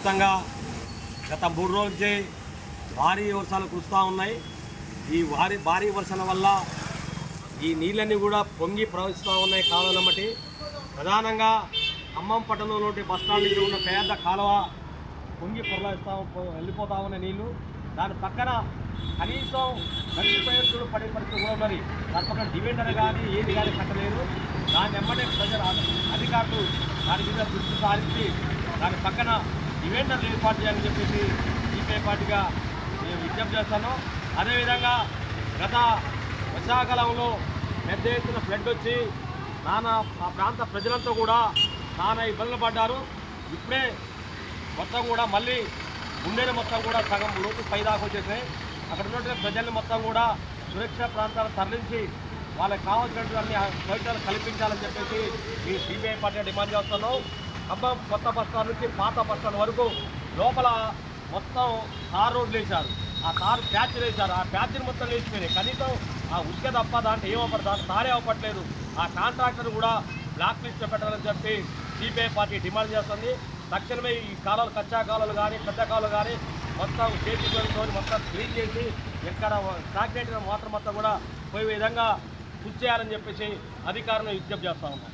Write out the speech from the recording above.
వ్యాప్తంగా గత 3 రోజుల నుంచి భారీ వర్షాలు కురుస్తూ ఉన్నాయి. ఈ భారీ వర్షాల వల్ల ఈ నీళ్ళన్నీ కూడా పొంగి ప్రవహిస్తూ ఉన్నాయి కాలువల మట్టి. ప్రధానంగా ఖమ్మం పట్టణంలోని బస్టాండ్ దగ్గర ఉన్న పెద్ద కాలువ పొంగి వెళ్ళిపోతూ ఉన్న నీళ్లు. దాని పక్కన కనీసం గడిచిపోయేట్లు పడే పరిస్థితి కూడా ఉన్నది. దాని పక్కన డివైడర్ కానీ ఏది కానీ కట్టలేదు. దాన్ని ఎమ్మటే ప్రజలు అధికారులు దాని మీద దృష్టి సారించి దాని పక్కన డివైడర్లు ఏర్పాటు చేయాలని చెప్పేసి సిపిఐ పార్టీగా నేను విజ్ఞప్తి చేస్తాను. అదేవిధంగా గత వర్షాకాలంలో పెద్ద ఎత్తున ఫ్లడ్ వచ్చి ఆ ప్రాంత ప్రజలంతా కూడా నానా ఇబ్బందులు పడ్డారు. ఇప్పుడే మొత్తం కూడా మళ్ళీ గుండెలు మొత్తం కూడా సగం లోతు పైదాకా వచ్చేసినాయి. అక్కడ ఉన్నటువంటి ప్రజల్ని మొత్తం కూడా సురక్షిత ప్రాంతాలకు తరలించి వాళ్ళకి కావాల్సినటువంటి సౌకర్యాలు కల్పించాలని చెప్పేసి ఈ సిపిఐ పార్టీ డిమాండ్ చేస్తున్నాం. ఖమ్మం కొత్త బస్టాండ్ నుంచి పాత బస్టాండ్ వరకు లోపల మొత్తం తార్ రోడ్లు వేశారు. ఆ తారు ప్యాచ్లు వేశారు. ఆ ప్యాచ్లు మొత్తం వేసిపోయినాయి. కనీసం ఆ ఉసుక తప్ప దాంట్లో ఏమవ్వదు, దాంట్లో తారే అవ్వట్లేదు. ఆ కాంట్రాక్టర్ కూడా బ్లాక్ లిస్ట్లో పెట్టాలని చెప్పి సిపిఐ పార్టీ డిమాండ్ చేస్తుంది. తక్షణమే ఈ కాలువలు కచ్చా కాలువలు కానీ పెద్ద కాలువలు కానీ మొత్తం చేతితో మొత్తం క్లీన్ చేసి ఎక్కడ స్టాగ్నేట్ వాటర్ మొత్తం కూడా పోయే విధంగా కృషి చేయాలని చెప్పేసి అధికారులను విజ్ఞప్తి చేస్తూ ఉన్నాం.